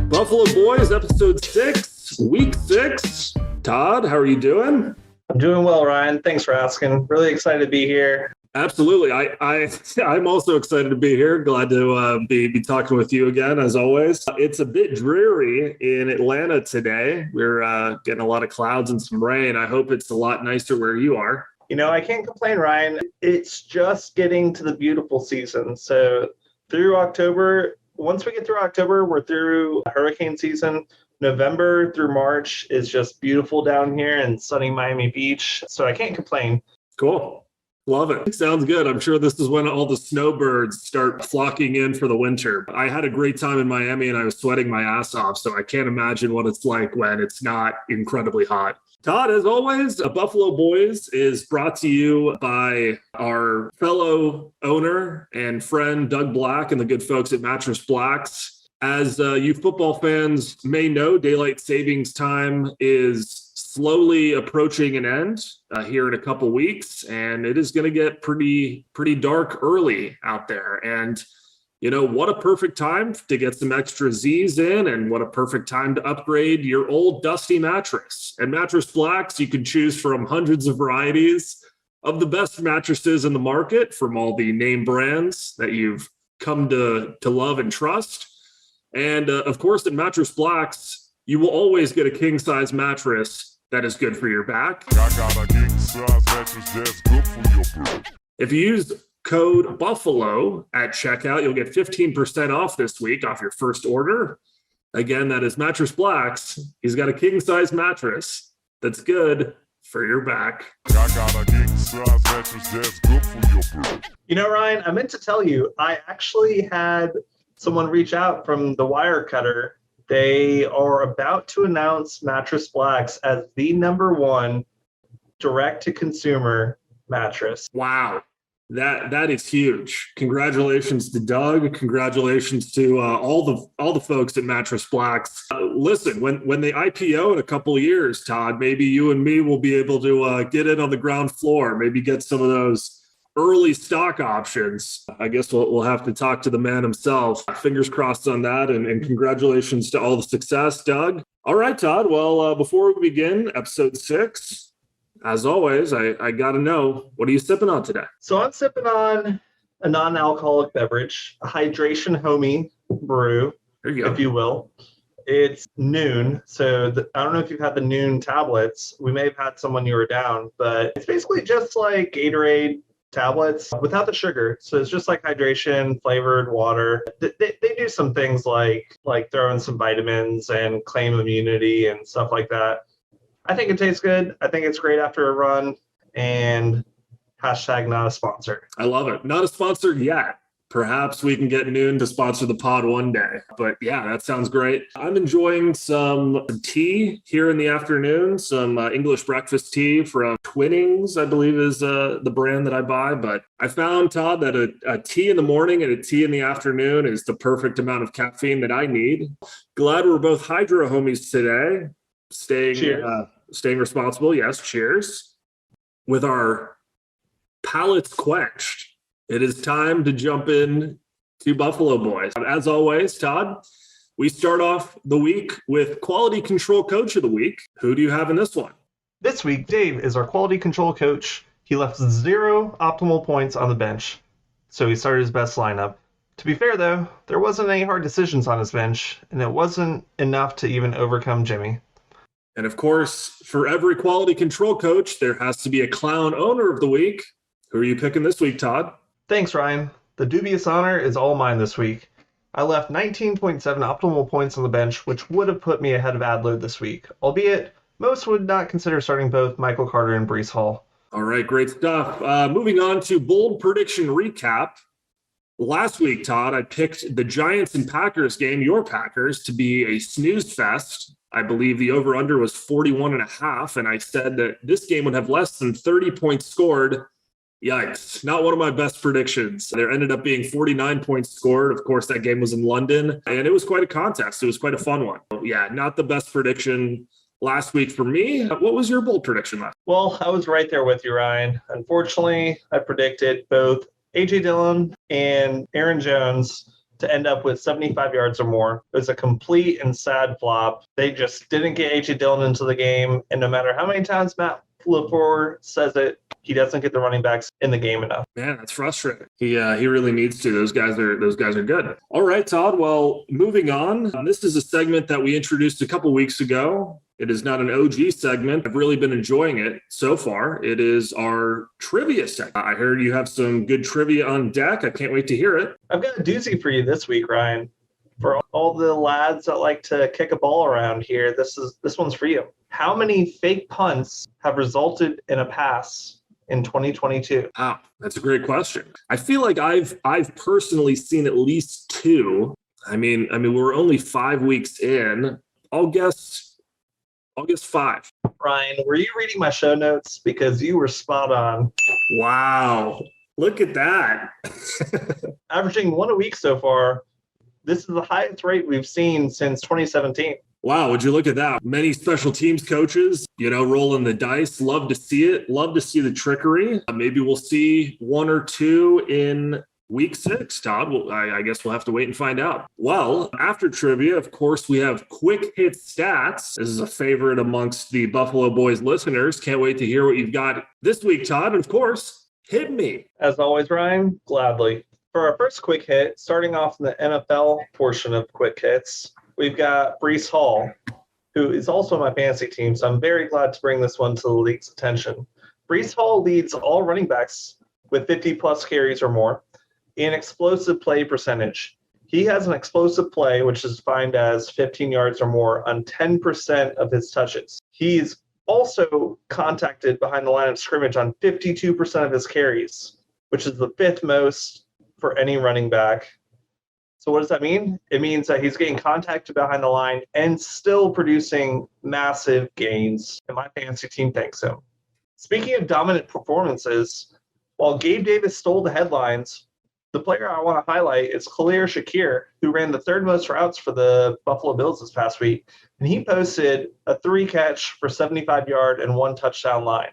Buffalo Boys, episode 6, week 6. Todd, how are you doing? I'm doing well, Ryan. Thanks for asking. Really excited to be here. Absolutely. I'm also excited to be here. Glad to be talking with you again, as always. It's a bit dreary in Atlanta today. We're getting a lot of clouds and some rain. I hope it's a lot nicer where you are. You know, I can't complain, Ryan. It's just getting to the beautiful season. So through October, once we get through October, we're through hurricane season. November through March is just beautiful down here in sunny Miami Beach. So I can't complain. Cool. Love it. Sounds good. I'm sure this is when all the snowbirds start flocking in for the winter. I had a great time in Miami and I was sweating my ass off, so I can't imagine what it's like when it's not incredibly hot. Todd, as always, Buffalo Boys is brought to you by our fellow owner and friend, Doug Black, and the good folks at Mattress Blacks. As you football fans may know, daylight savings time is slowly approaching an end here in a couple weeks, and it is going to get pretty dark early out there. And you know, what a perfect time to get some extra Z's in, and what a perfect time to upgrade your old dusty mattress. At Mattress Blacks, you can choose from hundreds of varieties of the best mattresses in the market from all the name brands that you've come to love and trust. And of course, at Mattress Blacks, you will always get a king-size mattress that is good for your back. I got a king-size mattress that's good for your back. If you use code BUFFALO at checkout, you'll get 15% off this week off your first order. Again, that is Mattress Blacks. He's got a king-size mattress that's good for your back. I got a king-size mattress that's good for your back. You know, Ryan, I meant to tell you, I actually had someone reach out from the Wirecutter. They are about to announce Mattress Blacks as the #1 direct-to-consumer mattress. Wow. That is huge. Congratulations to Doug. Congratulations to all the folks at Mattress Blacks. Listen, when they IPO in a couple of years, Todd, maybe you and me will be able to get in on the ground floor, maybe get some of those early stock options. I guess we'll have to talk to the man himself. Fingers crossed on that, and congratulations to all the success, Doug. All right, Todd. Well, before we begin episode 6, as always, I got to know, what are you sipping on today? So I'm sipping on a non-alcoholic beverage, a Hydration Homie brew, There you go. if you will. It's Noon. So I don't know if you've had the Noon tablets. We may have had some when you were down, but it's basically just like Gatorade tablets without the sugar. So it's just like hydration, flavored water. They do some things like throw in some vitamins and claim immunity and stuff like that. I think it tastes good. I think it's great after a run, and hashtag not a sponsor. I love it. Not a sponsor yet. Perhaps we can get Noon to sponsor the pod one day. But yeah, that sounds great. I'm enjoying some tea here in the afternoon, some English breakfast tea from Twinings, I believe is the brand that I buy. But I found, Todd, that a tea in the morning and a tea in the afternoon is the perfect amount of caffeine that I need. Glad we're both Hydro homies today. Staying responsible. Yes, cheers. With our palates quenched, it is time to jump in to Buffalo Boys. As always, Todd, we start off the week with Quality Control Coach of the Week. Who do you have in this one? This week, Dave is our quality control coach. He left 0 optimal points on the bench, so he started his best lineup. To be fair, though, there wasn't any hard decisions on his bench, and it wasn't enough to even overcome Jimmy. And of course, for every quality control coach, there has to be a clown owner of the week. Who are you picking this week, Todd? Thanks, Ryan. The dubious honor is all mine this week. I left 19.7 optimal points on the bench, which would have put me ahead of Adload this week, albeit most would not consider starting both Michael Carter and Breece Hall. All right, great stuff. Moving on to bold prediction recap. Last week, Todd, I picked the Giants and Packers game, your Packers, to be a snooze fest. I believe the over-under was 41.5, and I said that this game would have less than 30 points scored. Yikes. Not one of my best predictions. There ended up being 49 points scored. Of course, that game was in London, and it was quite a contest. It was quite a fun one. Yeah, not the best prediction. last week for me. What was your bold prediction last? Well, I was right there with you, Ryan. Unfortunately, I predicted both A.J. Dillon and Aaron Jones to end up with 75 yards or more. It was a complete and sad flop. They just didn't get A.J. Dillon into the game, and no matter how many times Matt LaFleur says it, he doesn't get the running backs in the game enough. Man, that's frustrating. He really needs to. Those guys are good. All right, Todd. Well, moving on. This is a segment that we introduced a couple weeks ago. It is not an OG segment. I've really been enjoying it so far. It is our trivia segment. I heard you have some good trivia on deck. I can't wait to hear it. I've got a doozy for you this week, Ryan. For all the lads that like to kick a ball around here, this one's for you. How many fake punts have resulted in a pass in 2022? Wow, that's a great question. I feel like I've personally seen at least two. I mean, we're only 5 weeks in. I'll guess 5. Ryan, were you reading my show notes? Because you were spot on. Wow, look at that. Averaging 1 a week so far. This is the highest rate we've seen since 2017. Wow, would you look at that? Many special teams coaches, rolling the dice. Love to see it. Love to see the trickery. Maybe we'll see 1 or 2 in week 6, Todd. I guess we'll have to wait and find out. Well, after trivia, of course, we have quick hit stats. This is a favorite amongst the Buffalo Boys listeners. Can't wait to hear what you've got this week, Todd. And of course, hit me. As always, Ryan, gladly. For our first quick hit, starting off in the NFL portion of quick hits, we've got Breece Hall, who is also on my fantasy team, so I'm very glad to bring this one to the league's attention. Breece Hall leads all running backs with 50-plus carries or more in explosive play percentage. He has an explosive play, which is defined as 15 yards or more, on 10% of his touches. He's also contacted behind the line of scrimmage on 52% of his carries, which is the 5th most for any running back. So what does that mean? It means that he's getting contacted behind the line and still producing massive gains, and my fantasy team thanks him. Speaking of dominant performances, while Gabe Davis stole the headlines, the player I want to highlight is Khalil Shakir, who ran the 3rd most routes for the Buffalo Bills this past week, and he posted a 3-catch for 75-yard and 1 touchdown line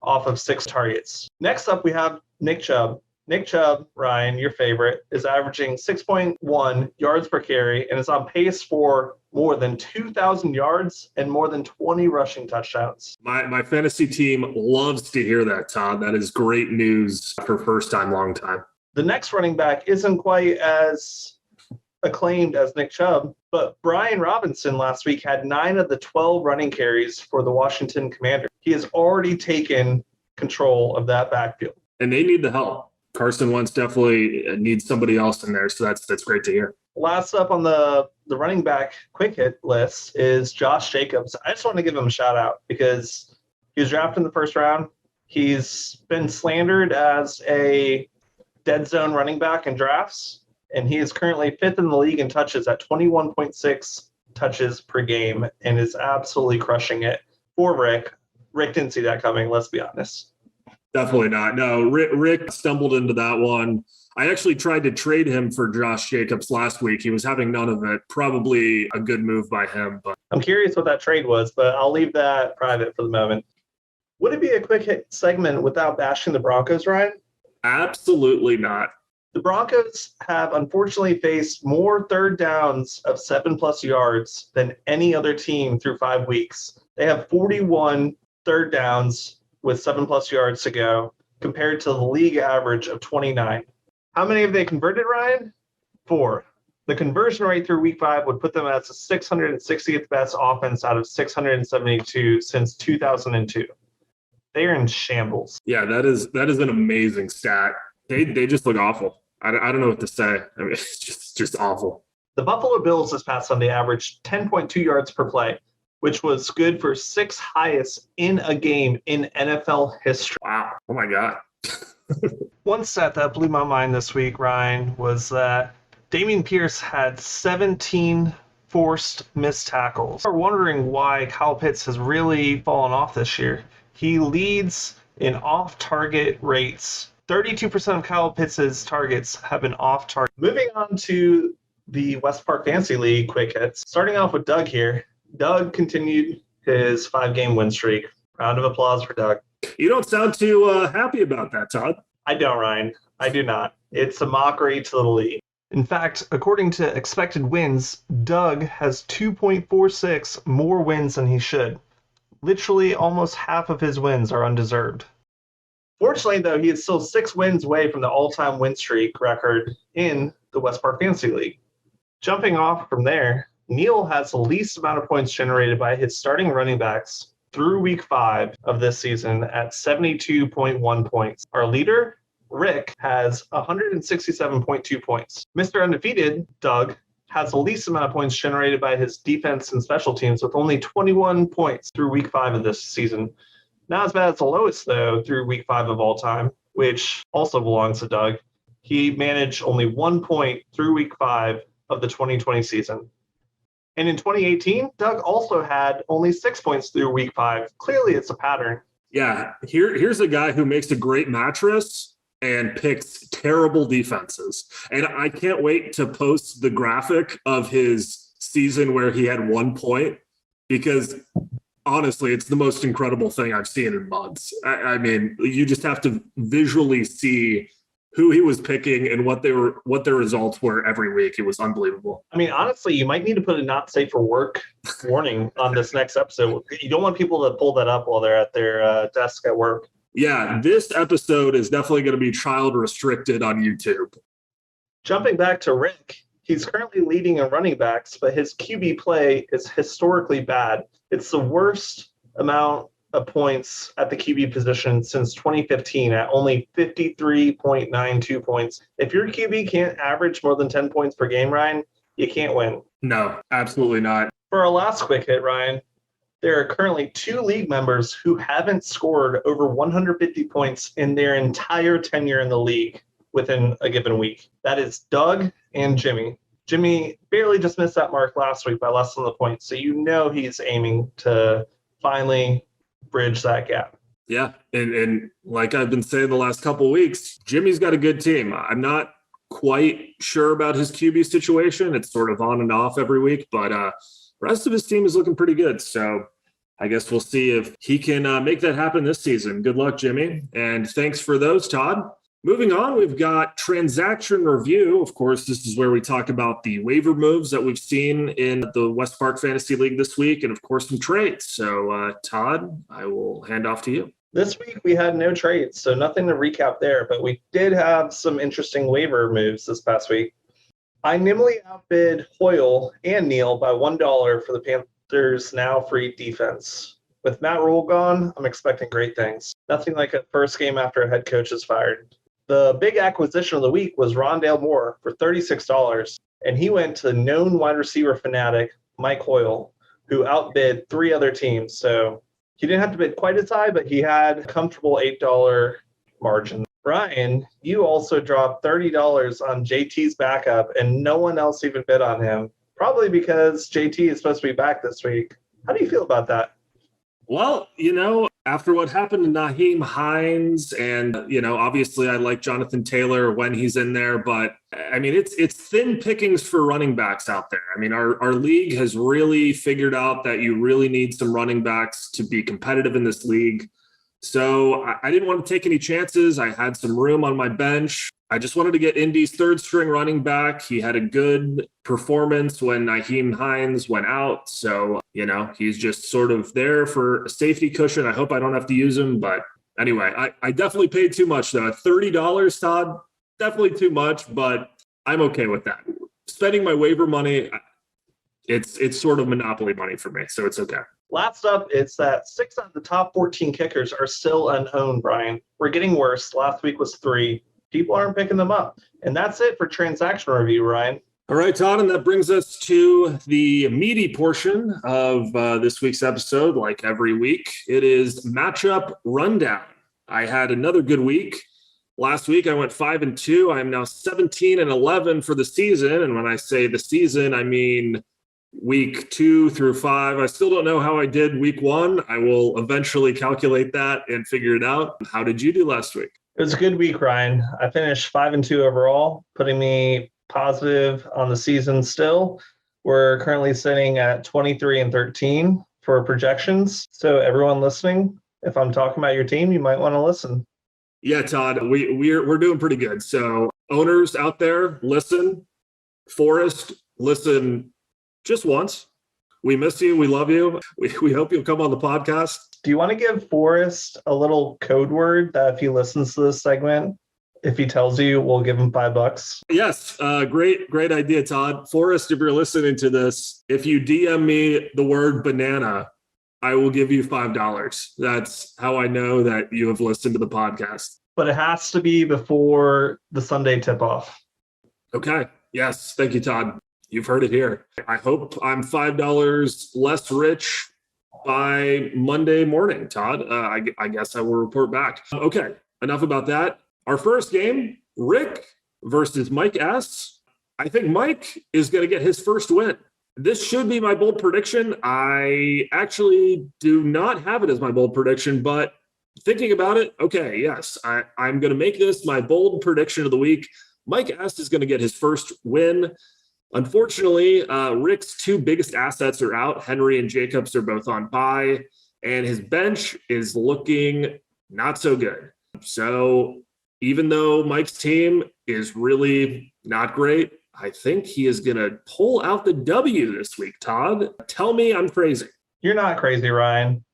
off of 6 targets. Next up, we have Nick Chubb. Nick Chubb, Ryan, your favorite, is averaging 6.1 yards per carry and is on pace for more than 2,000 yards and more than 20 rushing touchdowns. My fantasy team loves to hear that, Todd. That is great news for first time, long time. The next running back isn't quite as acclaimed as Nick Chubb, but Brian Robinson last week had 9 of the 12 running carries for the Washington Commanders. He has already taken control of that backfield. And they need the help. Carson Wentz definitely needs somebody else in there, so that's great to hear. Last up on the running back quick hit list is Josh Jacobs. I just want to give him a shout out because he was drafted in the 1st round. He's been slandered as a dead zone running back in drafts, and he is currently 5th in the league in touches at 21.6 touches per game and is absolutely crushing it for Rick. Rick didn't see that coming, let's be honest. Definitely not. No, Rick stumbled into that one. I actually tried to trade him for Josh Jacobs last week. He was having none of it. Probably a good move by him. But I'm curious what that trade was, but I'll leave that private for the moment. Would it be a quick hit segment without bashing the Broncos, Ryan? Absolutely not. The Broncos have unfortunately faced more 3rd downs of 7+ yards than any other team through 5 weeks. They have 41 3rd downs with 7+ yards to go, compared to the league average of 29. How many have they converted, Ryan? 4. The conversion rate through week 5 would put them as the 660th best offense out of 672 since 2002. They are in shambles. Yeah, that is an amazing stat. They just look awful. I don't know what to say. I mean, it's just awful. The Buffalo Bills this past Sunday averaged 10.2 yards per play, which was good for 6th highest in a game in NFL history. Wow. Oh, my God. One stat that blew my mind this week, Ryan, was that Dameon Pierce had 17 forced missed tackles. We're wondering why Kyle Pitts has really fallen off this year. He leads in off-target rates. 32% of Kyle Pitts' targets have been off-target. Moving on to the West Park Fantasy League quick hits. Starting off with Doug here. Doug continued his 5-game win streak. Round of applause for Doug. You don't sound too happy about that, Todd. I don't, Ryan. I do not. It's a mockery to the league. In fact, according to expected wins, Doug has 2.46 more wins than he should. Literally almost half of his wins are undeserved. Fortunately, though, he is still 6 wins away from the all-time win streak record in the West Park Fantasy League. Jumping off from there, Neil has the least amount of points generated by his starting running backs through week 5 of this season at 72.1 points. Our leader, Rick, has 167.2 points. Mr. Undefeated, Doug, has the least amount of points generated by his defense and special teams with only 21 points through week 5 of this season. Not as bad as the lowest, though, through week 5 of all time, which also belongs to Doug. He managed only 1 point through week 5 of the 2020 season. And in 2018, Doug also had only 6 points through week 5. Clearly, it's a pattern. Yeah, here's a guy who makes a great mattress and picks terrible defenses. And I can't wait to post the graphic of his season where he had 1 point, because honestly, it's the most incredible thing I've seen in months. I mean, you just have to visually see who he was picking and what their results were every week. It was unbelievable. I mean, honestly, you might need to put a not safe for work warning on this next episode. You don't want people to pull that up while they're at their desk at work. Yeah, this episode is definitely going to be child restricted on YouTube. Jumping back to Rick, he's currently leading in running backs, but his QB play is historically bad. It's the worst amount of points at the QB position since 2015 at only 53.92 points. If your QB can't average more than 10 points per game, Ryan, you can't win. No, absolutely not. For our last quick hit, Ryan, there are currently 2 league members who haven't scored over 150 points in their entire tenure in the league within a given week. That is Doug and Jimmy. Jimmy barely just missed that mark last week by less than the point, so you know he's aiming to finally bridge that gap. Yeah, and like I've been saying the last couple of weeks, Jimmy's got a good team. I'm not quite sure about his QB situation. It's sort of on and off every week, but rest of his team is looking pretty good. So I guess we'll see if he can make that happen this season. Good luck, Jimmy. And thanks for those, Todd. Moving on, we've got transaction review. Of course, this is where we talk about the waiver moves that we've seen in the West Park Fantasy League this week, and of course, some trades. So, Todd, I will hand off to you. This week, we had no trades, so nothing to recap there, but we did have some interesting waiver moves this past week. I nimbly outbid Hoyle and Neil by $1 for the Panthers' now free defense. With Matt Rule gone, I'm expecting great things. Nothing like a first game after a head coach is fired. The big acquisition of the week was Rondale Moore for $36, and he went to known wide receiver fanatic Mike Hoyle, who outbid 3 other teams. So he didn't have to bid quite as high, but he had a comfortable $8 margin. Ryan, you also dropped $30 on JT's backup, and no one else even bid on him, probably because JT is supposed to be back this week. How do you feel about that? Well, after what happened to Nyheim Hines, and, obviously I like Jonathan Taylor when he's in there, but I mean, it's thin pickings for running backs out there. I mean, our league has really figured out that you really need some running backs to be competitive in this league. So I didn't want to take any chances. I had some room on my bench. I just wanted to get Indy's 3rd string running back. He had a good performance when Nyheim Hines went out. So, he's just sort of there for a safety cushion. I hope I don't have to use him. But anyway, I definitely paid too much, though. $30, Todd, definitely too much, but I'm okay with that. Spending my waiver money, it's sort of monopoly money for me, so it's okay. Last up, it's that 6 out of the top 14 kickers are still unowned, Brian. We're getting worse. Last week was 3. People aren't picking them up. And that's it for transaction review, Ryan. All right, Todd, and that brings us to the meaty portion of this week's episode. Like every week, it is matchup rundown. I had another good week. Last week, I went 5-2. I am now 17-11 for the season. And when I say the season, I mean week 2 through 5. I still don't know how I did week 1. I will eventually calculate that and figure it out. How did you do last week? It was a good week, Ryan. I finished 5-2 overall, putting me positive on the season still. We're currently sitting at 23-13 for projections. So everyone listening, if I'm talking about your team, you might want to listen. Yeah, Todd, we're doing pretty good. So owners out there, listen. Forrest, listen just once. We miss you. We love you. We hope you'll come on the podcast. Do you want to give Forrest a little code word that if he listens to this segment, if he tells you, we'll give him $5? Yes, great idea, Todd. Forrest, if you're listening to this, if you DM me the word banana, I will give you $5. That's how I know that you have listened to the podcast. But it has to be before the Sunday tip-off. Okay. Yes. Thank you, Todd. You've heard it here. I hope I'm $5 less rich by Monday morning, Todd. I guess I will report back. Okay. Enough about that. Our first game, Rick versus Mike S. I think Mike is going to get his first win. This should be my bold prediction. I actually do not have it as my bold prediction, but thinking about it, okay, yes, I'm going to make this my bold prediction of the week. Mike S is going to get his first win. Unfortunately, Rick's two biggest assets are out. Henry and Jacobs are both on bye, and his bench is looking not so good. So even though Mike's team is really not great, I think he is going to pull out the W this week, Todd. Tell me I'm crazy. You're not crazy, Ryan.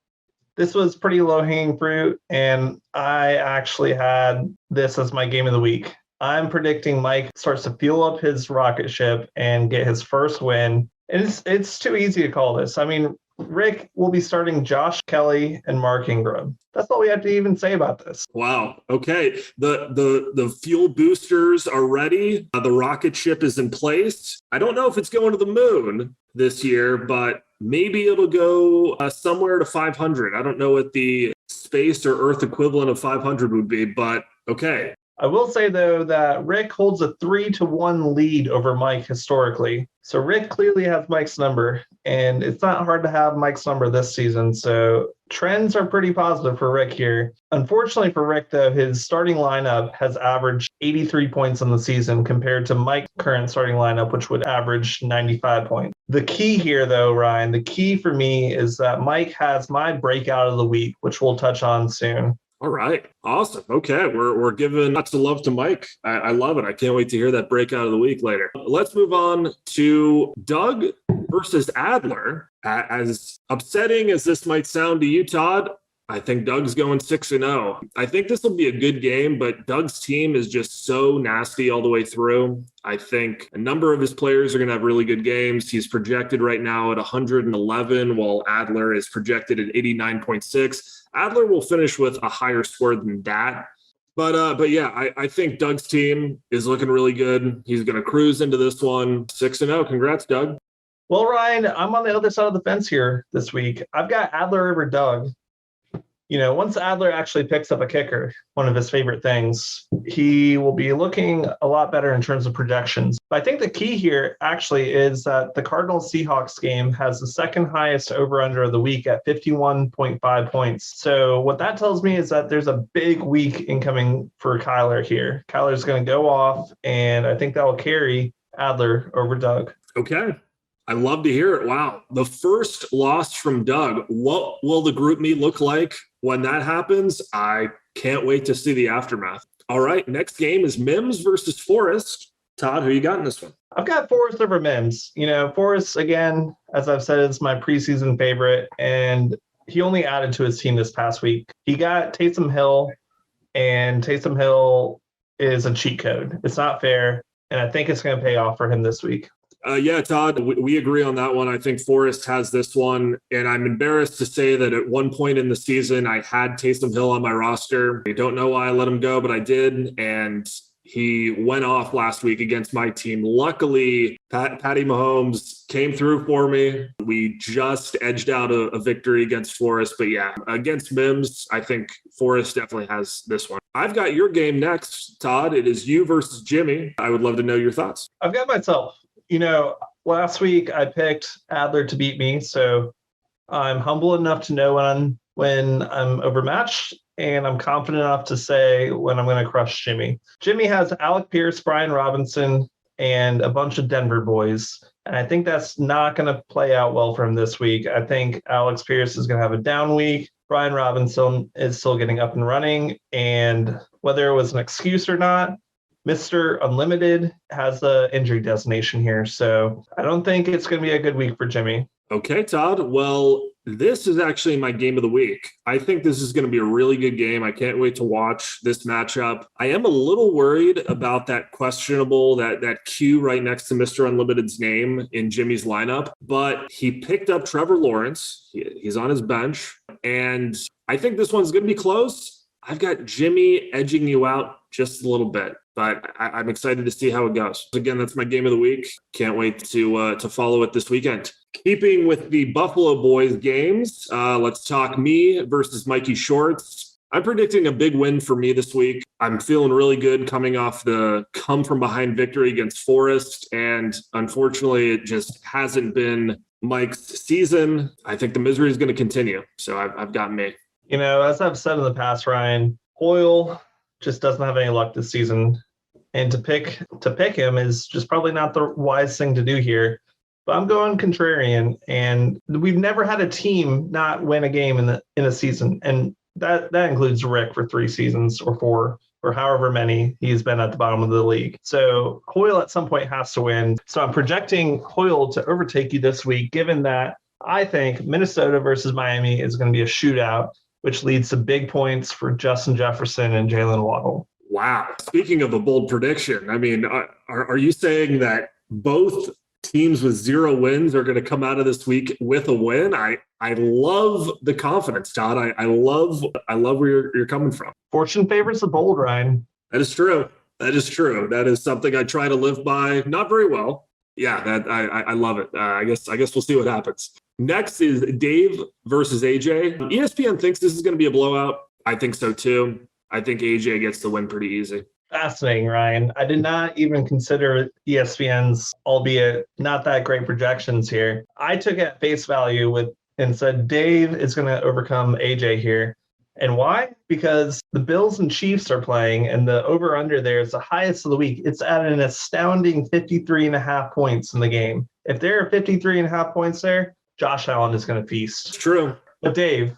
This was pretty low-hanging fruit, and I actually had this as my game of the week. I'm predicting Mike starts to fuel up his rocket ship and get his first win. And it's too easy to call this. I mean, Rick will be starting Josh Kelly and Mark Ingram. That's all we have to even say about this. Wow. Okay. The fuel boosters are ready. The rocket ship is in place. I don't know if it's going to the moon this year, but maybe it'll go somewhere to 500. I don't know what the space or Earth equivalent of 500 would be, but okay. I will say, though, that Rick holds a 3-1 lead over Mike historically. So Rick clearly has Mike's number, and it's not hard to have Mike's number this season. So trends are pretty positive for Rick here. Unfortunately for Rick, though, his starting lineup has averaged 83 points in the season compared to Mike's current starting lineup, which would average 95 points. The key here, though, Ryan, the key for me is that Mike has my breakout of the week, which we'll touch on soon. All right. Awesome. Okay. We're giving lots of love to Mike. I love it. I can't wait to hear that breakout of the week later. Let's move on to Doug versus Adler. As upsetting as this might sound to you, Todd, I think Doug's going 6-0. I think this will be a good game, but Doug's team is just so nasty all the way through. I think a number of his players are going to have really good games. He's projected right now at 111, while Adler is projected at 89.6. Adler will finish with a higher score than that. But yeah, I think Doug's team is looking really good. He's going to cruise into this one 6-0. Congrats, Doug. Well, Ryan, I'm on the other side of the fence here this week. I've got Adler over Doug. You know, once Adler actually picks up a kicker, one of his favorite things, he will be looking a lot better in terms of projections. But I think the key here actually is that the Cardinals-Seahawks game has the second highest over-under of the week at 51.5 points. So what that tells me is that there's a big week incoming for Kyler here. Kyler's going to go off, and I think that will carry Adler over Doug. Okay. I love to hear it. Wow. The first loss from Doug. What will the group me look like when that happens? I can't wait to see the aftermath. All right. Next game is Mims versus Forrest. Todd, who you got in this one? I've got Forrest over Mims. You know, Forrest, again, as I've said, is my preseason favorite, and he only added to his team this past week. He got Taysom Hill, and Taysom Hill is a cheat code. It's not fair, and I think it's going to pay off for him this week. Yeah, Todd, we agree on that one. I think Forrest has this one, and I'm embarrassed to say that at one point in the season, I had Taysom Hill on my roster. I don't know why I let him go, but I did, and he went off last week against my team. Luckily, Patty Mahomes came through for me. We just edged out a victory against Forrest, but yeah, against Mims, I think Forrest definitely has this one. I've got your game next, Todd. It is you versus Jimmy. I would love to know your thoughts. I've got myself. You know, last week I picked Adler to beat me, so I'm humble enough to know when I'm overmatched, and I'm confident enough to say when I'm going to crush Jimmy. Jimmy has Alec Pierce, Brian Robinson, and a bunch of Denver boys. And I think that's not going to play out well for him this week. I think Alex Pierce is going to have a down week. Brian Robinson is still getting up and running. And whether it was an excuse or not, Mr. Unlimited has the injury designation here. So I don't think it's going to be a good week for Jimmy. Okay, Todd. Well, this is actually my game of the week. I think this is going to be a really good game. I can't wait to watch this matchup. I am a little worried about that questionable, that Q right next to Mr. Unlimited's name in Jimmy's lineup, but he picked up Trevor Lawrence. He's on his bench, and I think this one's going to be close. I've got Jimmy edging you out just a little bit, but I'm excited to see how it goes. Again, that's my game of the week. Can't wait to follow it this weekend. Keeping with the Buffalo Boys games, let's talk me versus Mikey Shorts. I'm predicting a big win for me this week. I'm feeling really good coming off the come-from-behind victory against Forest, and unfortunately, it just hasn't been Mike's season. I think the misery is going to continue, so I've got me. You know, as I've said in the past, Ryan, Hoyle just doesn't have any luck this season, and to pick him is just probably not the wise thing to do here. But I'm going contrarian, and we've never had a team not win a game in a season, and that includes Rick for 3 seasons or 4 or however many he's been at the bottom of the league. So Hoyle at some point has to win. So I'm projecting Hoyle to overtake you this week, given that I think Minnesota versus Miami is going to be a shootout, which leads to big points for Justin Jefferson and Jalen Waddle. Wow. Speaking of a bold prediction, I mean, are you saying that both teams with 0 wins are going to come out of this week with a win? I love the confidence, Todd. I love where you're coming from. Fortune favors the bold, Ryan. That is true. That is something I try to live by. Not very well. Yeah, that I love it. I guess we'll see what happens. Next is Dave versus AJ. ESPN thinks this is going to be a blowout. I think so too. I think AJ gets the win pretty easy. Fascinating, Ryan. I did not even consider ESPN's, albeit not that great projections here. I took it at face value and said Dave is going to overcome AJ here. And why? Because the Bills and Chiefs are playing, and the over-under there is the highest of the week. It's at an astounding 53.5 points in the game. If there are 53.5 points there, Josh Allen is going to feast. It's true. But Dave,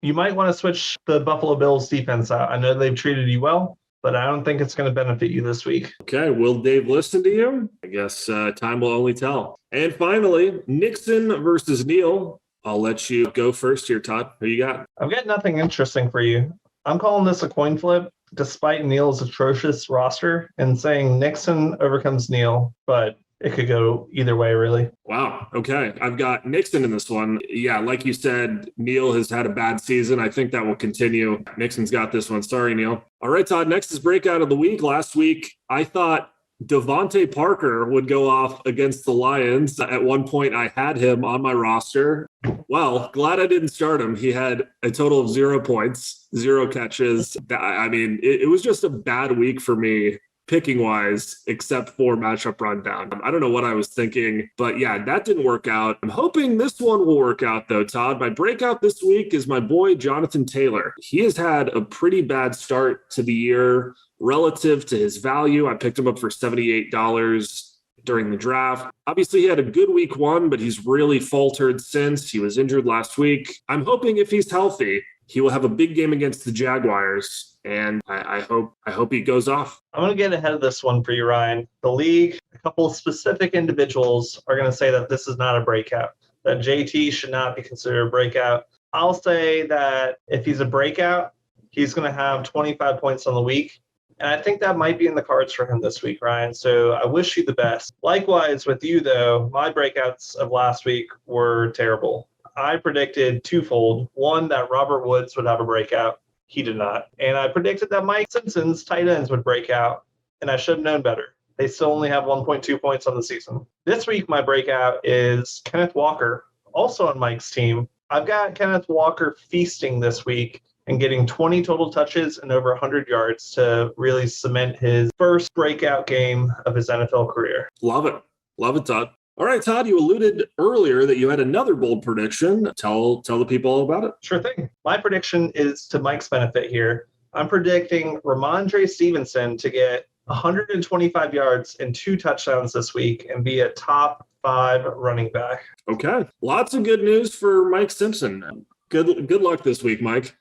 you might want to switch the Buffalo Bills defense out. I know they've treated you well, but I don't think it's going to benefit you this week. Okay, will Dave listen to you? I guess time will only tell. And finally, Nixon versus Neil. I'll let you go first here, Todd. Who you got? I've got nothing interesting for you. I'm calling this a coin flip, despite Neil's atrocious roster, and saying Nixon overcomes Neil, but it could go either way, really. Wow. Okay. I've got Nixon in this one. Yeah, like you said, Neil has had a bad season. I think that will continue. Nixon's got this one. Sorry, Neil. All right, Todd, next is breakout of the week. Last week, I thought Devontae Parker would go off against the Lions. At one point, I had him on my roster. Well, glad I didn't start him. He had a total of 0 points, 0 catches. I mean, it was just a bad week for me, picking wise, except for matchup rundown. I don't know what I was thinking, but yeah, that didn't work out. I'm hoping this one will work out though, Todd. My breakout this week is my boy, Jonathan Taylor. He has had a pretty bad start to the year relative to his value. I picked him up for $78 during the draft. Obviously, he had a good week 1, but he's really faltered since. He was injured last week. I'm hoping if he's healthy, he will have a big game against the Jaguars, and I hope he goes off. I'm going to get ahead of this one for you, Ryan. The league, a couple of specific individuals are going to say that this is not a breakout, that JT should not be considered a breakout. I'll say that if he's a breakout, he's going to have 25 points on the week. And I think that might be in the cards for him this week, Ryan. So I wish you the best. Likewise with you, though, my breakouts of last week were terrible. I predicted twofold. One, that Robert Woods would have a breakout. He did not. And I predicted that Mike Simpson's tight ends would break out. And I should have known better. They still only have 1.2 points on the season. This week, my breakout is Kenneth Walker, also on Mike's team. I've got Kenneth Walker feasting this week and getting 20 total touches and over 100 yards to really cement his first breakout game of his NFL career. Love it. Love it, Todd. All right, Todd, you alluded earlier that you had another bold prediction. Tell the people all about it. Sure thing. My prediction is to Mike's benefit here. I'm predicting Ramondre Stevenson to get 125 yards and 2 touchdowns this week and be a top 5 running back. Okay. Lots of good news for Mike Simpson. Good luck this week, Mike.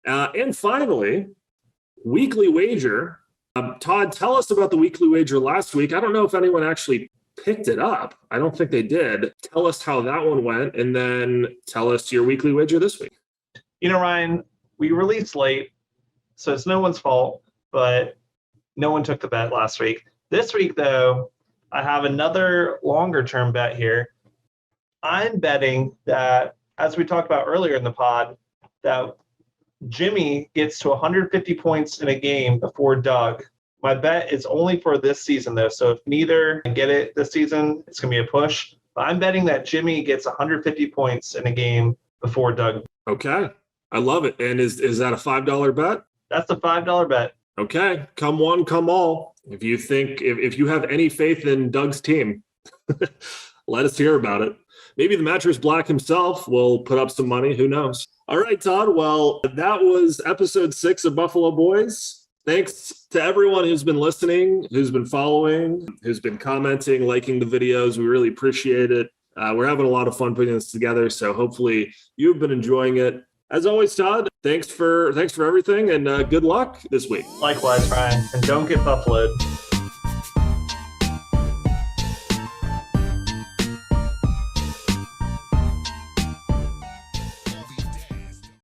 And finally, weekly wager. Todd, tell us about the weekly wager last week. I don't know if anyone actually picked it up. I don't think they did. Tell us how that one went, and then tell us your weekly wager this week. Ryan, we released late, so it's no one's fault, but no one took the bet last week. This week, though, I have another longer-term bet here. I'm betting that, as we talked about earlier in the pod, that Jimmy gets to 150 points in a game before Doug. My bet is only for this season, though. So if neither can get it this season, it's going to be a push. But I'm betting that Jimmy gets 150 points in a game before Doug. Okay. I love it. And is that a $5 bet? That's a $5 bet. Okay. Come one, come all. If you think, if you have any faith in Doug's team, let us hear about it. Maybe the Mattress Black himself will put up some money. Who knows? All right, Todd. Well, that was episode 6 of Buffalo Boys. Thanks to everyone who's been listening, who's been following, who's been commenting, liking the videos. We really appreciate it. We're having a lot of fun putting this together, so hopefully you've been enjoying it. As always, Todd, thanks for everything, and good luck this week. Likewise, Ryan. And don't get buffaloed.